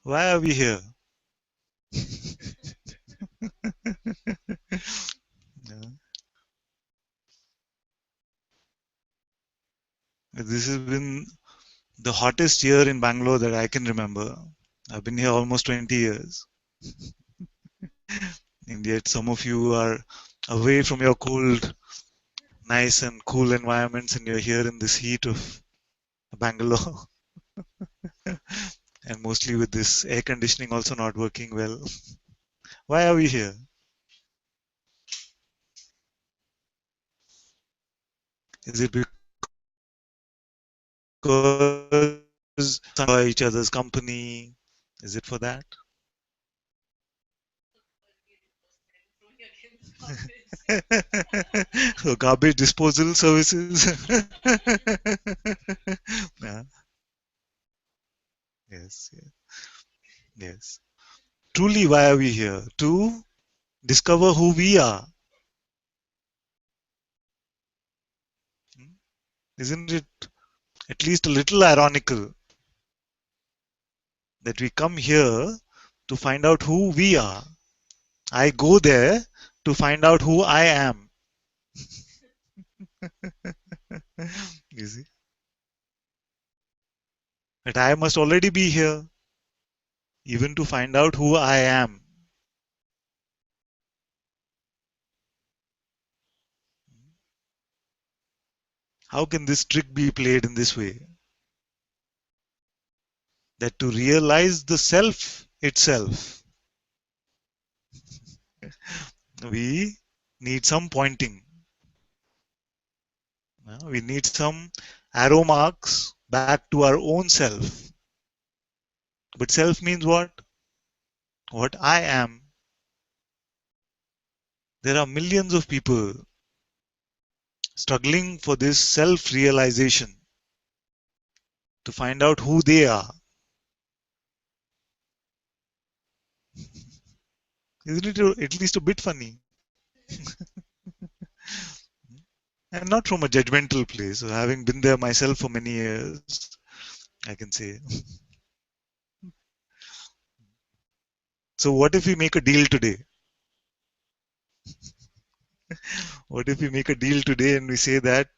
Why are we here? Yeah. This has been the hottest year in Bangalore that I can remember. I've been here almost 20 years. And yet some of you are away from your cold, nice and cool environments and you're here in this heat of Bangalore. And mostly with this air conditioning also not working well. Why are we here? Is it because enjoy each other's company? Is it for that? So garbage disposal services. Yeah, yes, yes, yes. Truly, why are we here? To discover who we are. Isn't it at least a little ironical that we come here to find out who we are? I go there to find out who I am. You see? But I must already be here, even to find out who I am. How can this trick be played in this way? That to realize the self itself, we need some pointing. We need some arrow marks back to our own self. But self means what? What I am. There are millions of people struggling for this self realization to find out who they are. Isn't it at least a bit funny? And not from a judgmental place. Having been there myself for many years, I can say. So, what if we make a deal today? What if we make a deal today and we say that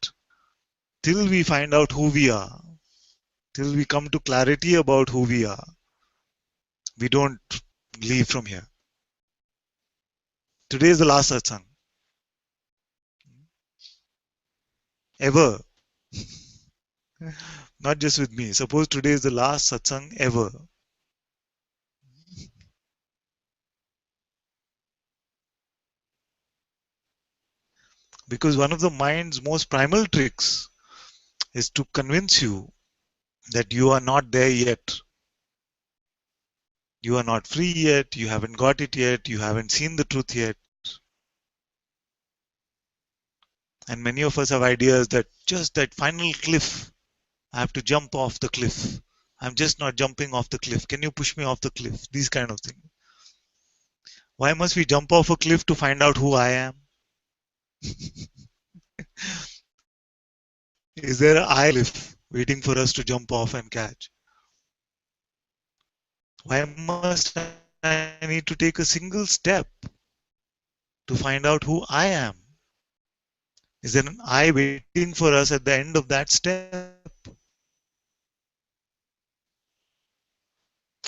till we find out who we are, till we come to clarity about who we are, we don't leave from here. Today is the last satsang. Ever. Not just with me. Suppose today is the last satsang ever. Because one of the mind's most primal tricks is to convince you that you are not there yet. You are not free yet. You haven't got it yet. You haven't seen the truth yet. And many of us have ideas that just that final cliff, I have to jump off the cliff. I'm just not jumping off the cliff. Can you push me off the cliff? These kind of things. Why must we jump off a cliff to find out who I am? Is there an I cliff waiting for us to jump off and catch? Why must I need to take a single step to find out who I am? Is there an I waiting for us at the end of that step?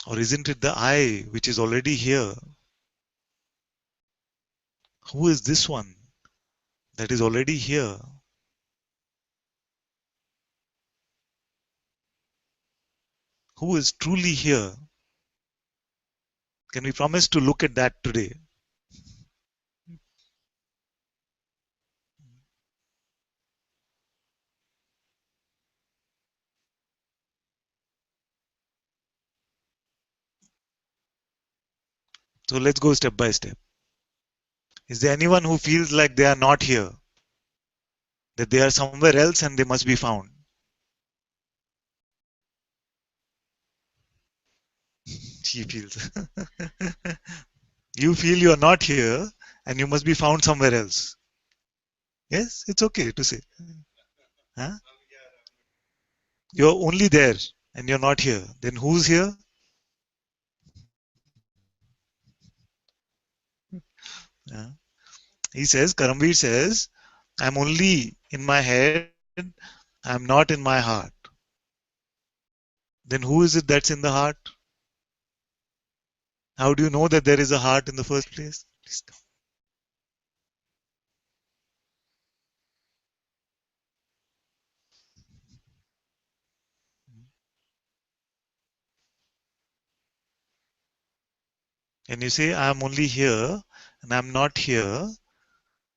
Or isn't it the I which is already here? Who is this one that is already here? Who is truly here? Can we promise to look at that today? So let's go step by step. Is there anyone who feels like they are not here? That they are somewhere else and they must be found? She feels. You feel you are not here and you must be found somewhere else. Yes, it's okay to say. Huh? You're only there and you're not here. Then who's here? Yeah. He says, Karamveer says, I'm only in my head, I'm not in my heart. Then who is it that's in the heart? How do you know that there is a heart in the first place? Please come. And you say, I'm only here and I'm not here.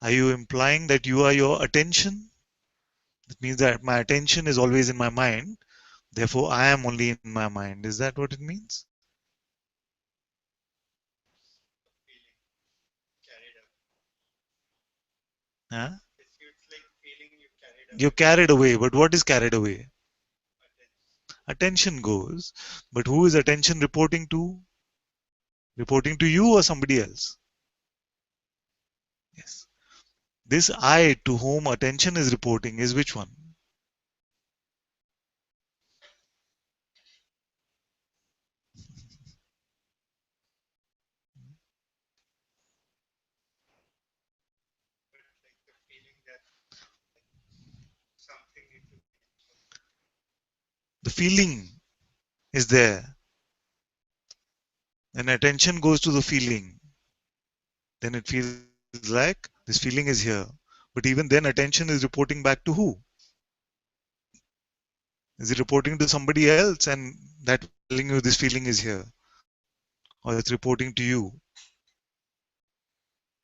Are you implying that you are your attention? It means that my attention is always in my mind. Therefore, I am only in my mind. Is that what it means? Huh? You're carried away. But what is carried away? Attention goes. But who is attention reporting to? Reporting to you or somebody else? Yes. This I to whom attention is reporting is which one? The feeling is there. And attention goes to the feeling. Then it feels like this feeling is here. But even then, attention is reporting back to who? Is it reporting to somebody else and that telling you this feeling is here? Or it's reporting to you?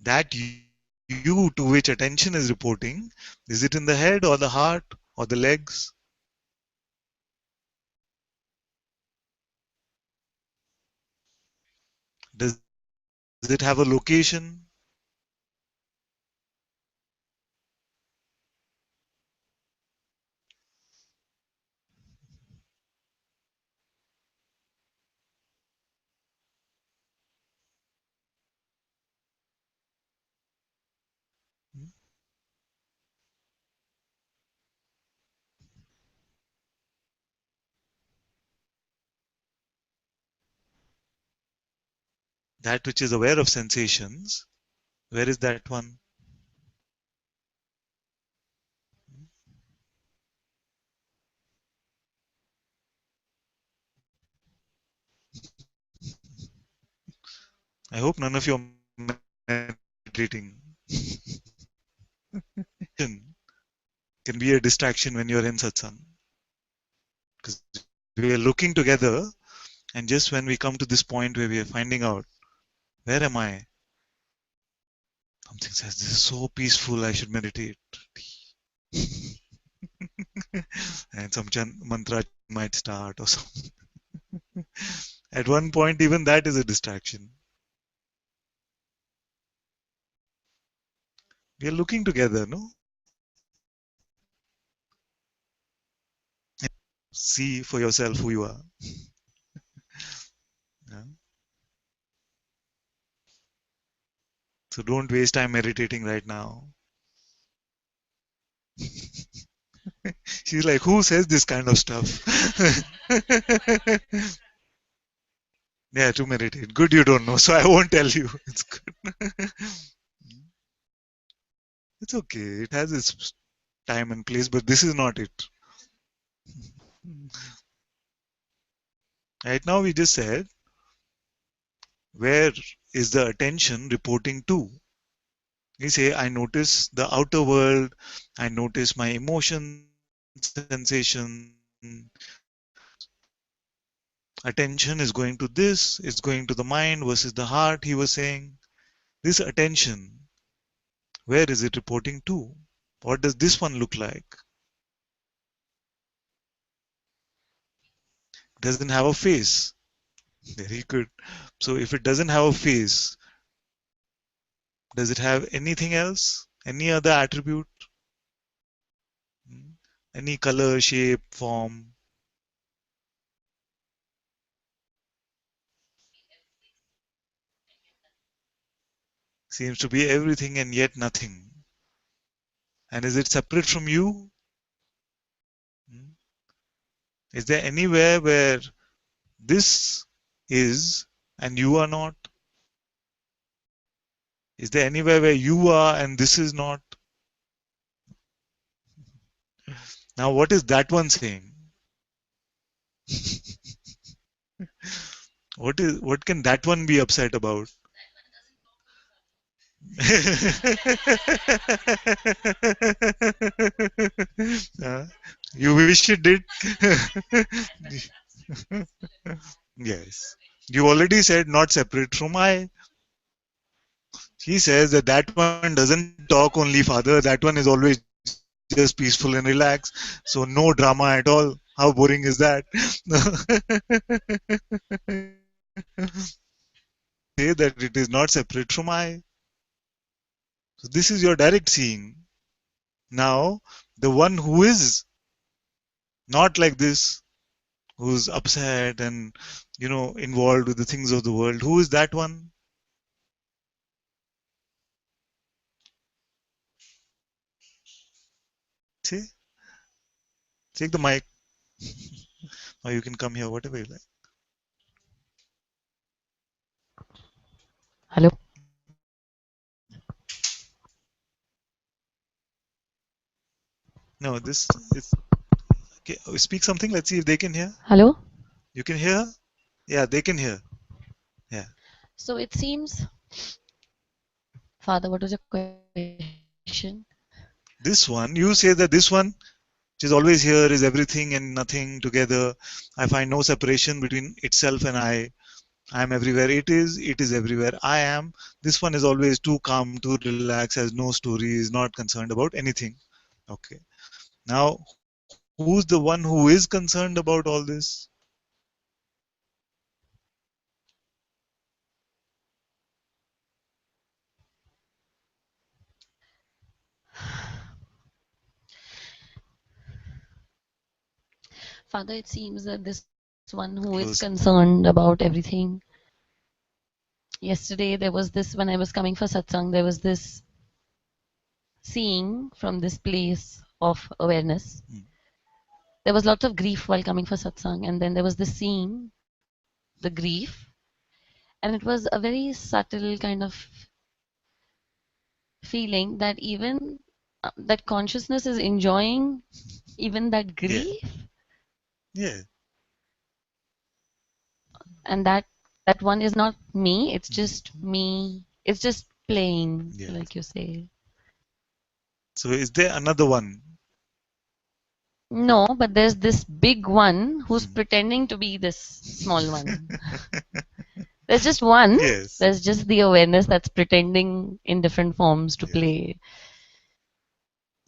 That you to which attention is reporting, is it in the head or the heart or the legs? Does it have a location? That which is aware of sensations, where is that one? I hope none of you are meditating. Can be a distraction when you're in satsang. Because we are looking together, and just when we come to this point where we are finding out, where am I? Something says, this is so peaceful, I should meditate. And some mantra might start or something. At one point, even that is a distraction. We are looking together, no? See for yourself who you are. Yeah? So don't waste time meditating right now. She's like, who says this kind of stuff? Yeah, to meditate. Good, you don't know, so I won't tell you. It's good. It's okay. It has its time and place, but this is not it. Right now, we just said, where is the attention reporting to? You say, I notice the outer world, I notice my emotion, sensation, attention is going to this, it's going to the mind versus the heart, he was saying. This attention, where is it reporting to? What does this one look like? Doesn't have a face. Very good. So if it doesn't have a face, does it have anything else? Any other attribute? Hmm? Any color, shape, form? Seems to be everything and yet nothing. And is it separate from you? Hmm? Is there anywhere where this is and you are not? Is there anywhere where you are and this is not? Now, what is that one saying? What can that one be upset about? Uh, you wish it did. Yes. You already said not separate from I. He says that that one doesn't talk only, Father. That one is always just peaceful and relaxed. So no drama at all. How boring is that? Say that it is not separate from I. So this is your direct seeing. Now, the one who is not like this, who's upset and involved with the things of the world, who is that one? See, take the mic, or you can come here, whatever you like. Hello. No, this is okay. Speak something. Let's see if they can hear. Hello. You can hear? Yeah, they can hear. Yeah. So it seems, Father, what was your question? This one, you say that this one, which is always here, is everything and nothing together. I find no separation between itself and I. I am everywhere. It is everywhere. I am. This one is always too calm, too relaxed, has no story, is not concerned about anything. Okay. Now, who's the one who is concerned about all this? Father, it seems that this one who is Close. concerned about everything. Yesterday, there was this, when I was coming for satsang, there was this seeing from this place of awareness. There was lots of grief while coming for satsang, and then there was this seeing, the grief, and it was a very subtle kind of feeling that even that consciousness is enjoying even that Yeah. grief, Yeah. and that one is not me, it's just me, it's just playing, Yeah. like you say. So, is there another one? No, but there's this big one who's pretending to be this small one. There's just one, Yes. there's just the awareness that's pretending in different forms to Yes. play,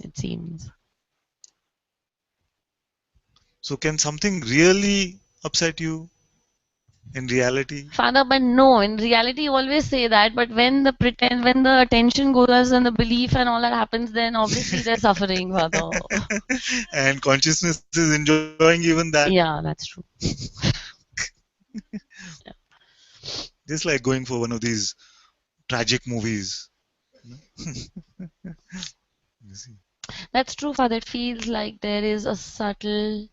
it seems. So, can something really upset you in reality? Father, but no, in reality you always say that, but when the attention goes and the belief and all that happens, then obviously they're suffering, Father. And consciousness is enjoying even that. Yeah, that's true. Just like going for one of these tragic movies. You see. That's true, Father. It feels like there is a subtle,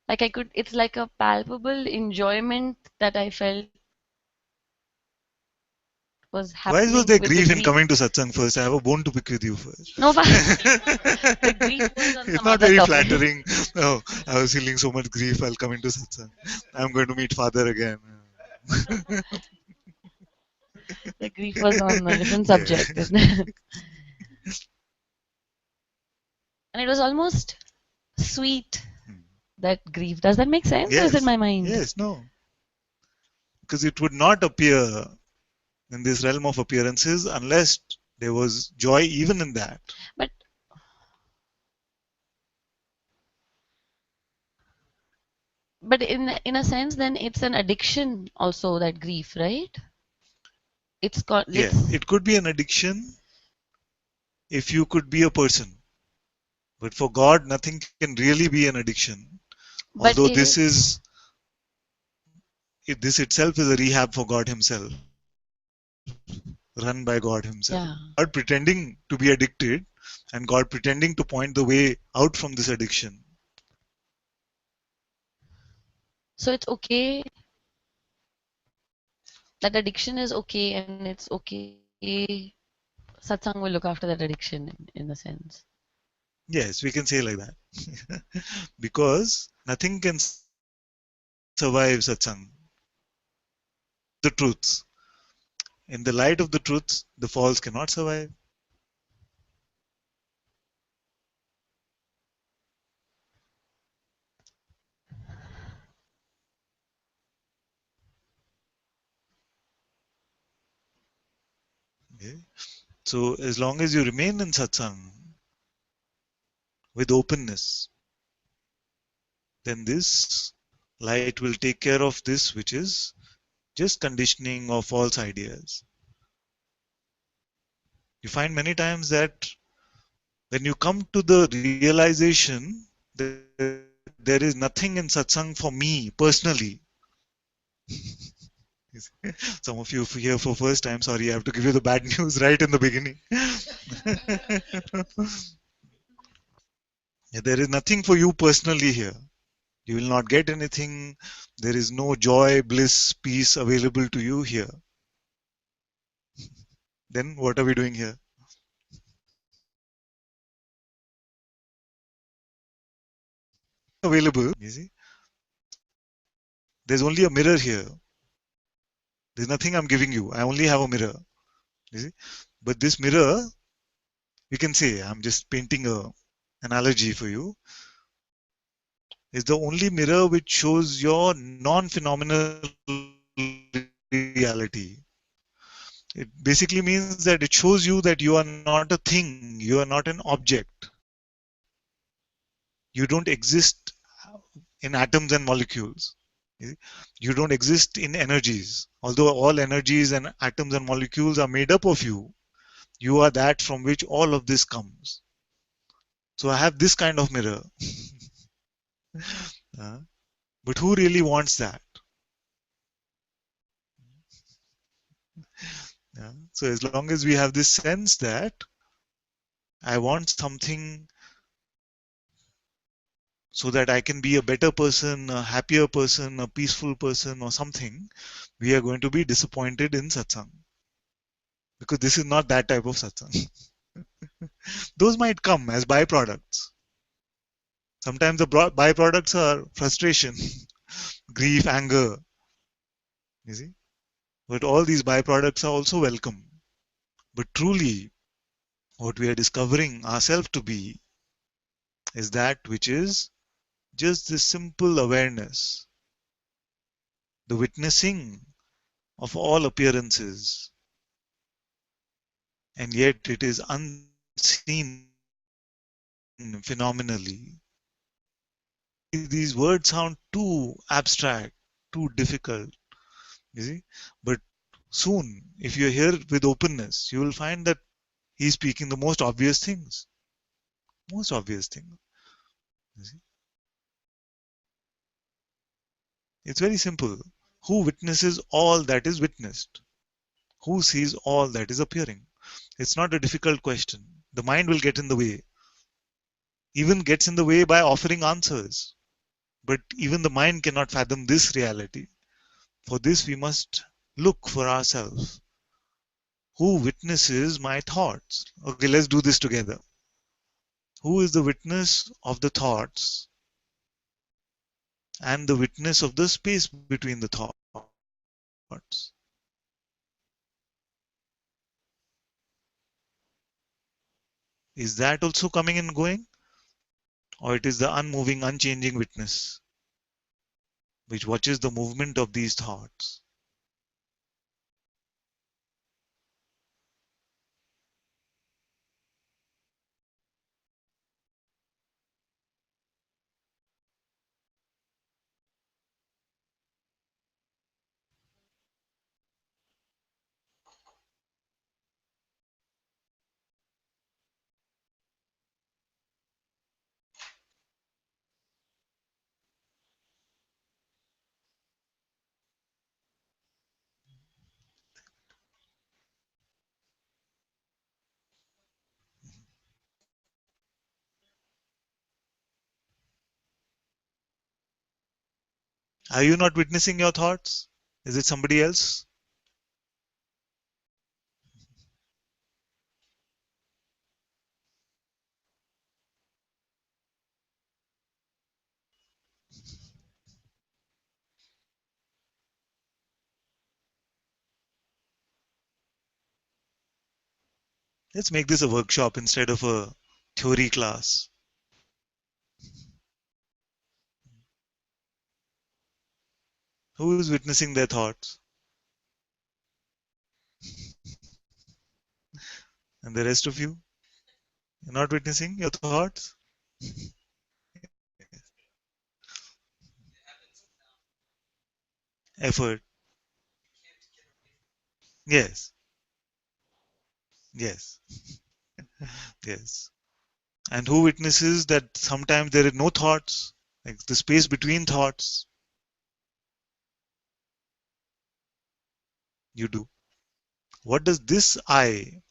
it's like a palpable enjoyment that I felt was Why was happening there with the grief in grief. coming to satsang first? I have a bone to pick with you first. No, the grief was on It's some not other very topic. flattering. No, I was feeling so much grief. I'll come into satsang. I'm going to meet father again. The grief was on a different Yeah. subject. And it was almost sweet, that grief. Does that make sense, or is it Yes. my mind? Yes. No. Because it would not appear in this realm of appearances unless there was joy even in that. But in a sense, then it's an addiction also, that grief, right? It's called Yeah. it's It could be an addiction if you could be a person. But for God, nothing can really be an addiction. but Although it, this itself is a rehab for God Himself, run by God Himself. yeah. God pretending to be addicted and God pretending to point the way out from this addiction. So it's okay. That addiction is okay, and it's okay Satsang will look after that addiction in a sense. Yes, we can say like that. Because nothing can survive satsang. The truths. In the light of the truths, the false cannot survive. Okay? So as long as you remain in satsang with openness, then this light will take care of this, which is just conditioning or false ideas. You find many times that when you come to the realization that there is nothing in satsang for me personally, some of you here for first time, sorry, I have to give you the bad news right in the beginning. There is nothing for you personally here. You will not get anything. There is no joy, bliss, peace available to you here. Then what are we doing here? Available, you see. There's only a mirror here. There's nothing I'm giving you. I only have a mirror. You see. But this mirror, you can say, I'm just painting a analogy for you, is the only mirror which shows your non-phenomenal reality. It basically means that it shows you that you are not a thing, you are not an object. You don't exist in atoms and molecules. You don't exist in energies. Although all energies and atoms and molecules are made up of you, you are that from which all of this comes. So I have this kind of mirror. Uh, but who really wants that? So as long as we have this sense that I want something so that I can be a better person, a happier person, a peaceful person, or something, we are going to be disappointed in satsang. Because this is not that type of satsang. Those might come as byproducts. Sometimes the byproducts are frustration, grief, anger. You see? But all these byproducts are also welcome. But truly, what we are discovering ourselves to be is that which is just this simple awareness, the witnessing of all appearances, and yet it is unseen phenomenally. These words sound too abstract, too difficult, you see. But soon, if you're here with openness, you will find that he's speaking the most obvious things. Most obvious thing. You see? It's very simple. Who witnesses all that is witnessed? Who sees all that is appearing? It's not a difficult question. The mind will get in the way, even gets in the way by offering answers. But even the mind cannot fathom this reality. For this, we must look for ourselves. Who witnesses my thoughts? Okay, let's do this together. Who is the witness of the thoughts and the witness of the space between the thoughts? Is that also coming and going? Or it is the unmoving, unchanging witness which watches the movement of these thoughts? Are you not witnessing your thoughts? Is it somebody else? Let's make this a workshop instead of a theory class. Who is witnessing their thoughts? And the rest of you? You're not witnessing your thoughts? Effort. Yes. Yes. Yes. And who witnesses that sometimes there is no thoughts, like the space between thoughts? You do. What does this I,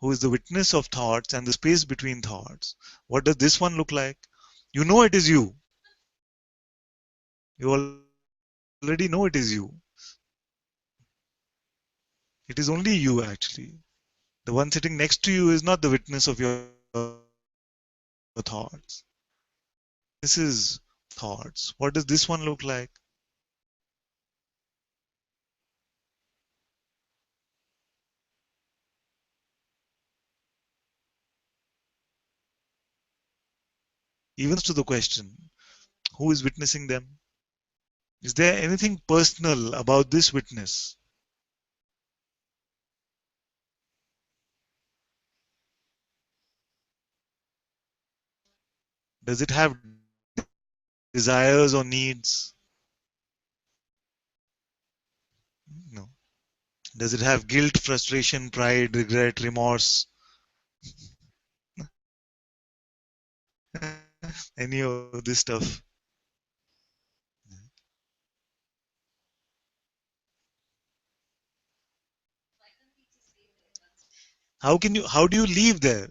who is the witness of thoughts and the space between thoughts, what does this one look like? You know it is you. You already know it is you. It is only you, actually. The one sitting next to you is not the witness of your thoughts. This is thoughts. What does this one look like? Even the answer comes to the question, who is witnessing them? Is there anything personal about this witness? Does it have desires or needs? No. Does it have guilt, frustration, pride, regret, remorse? Any of this stuff? How do you leave there?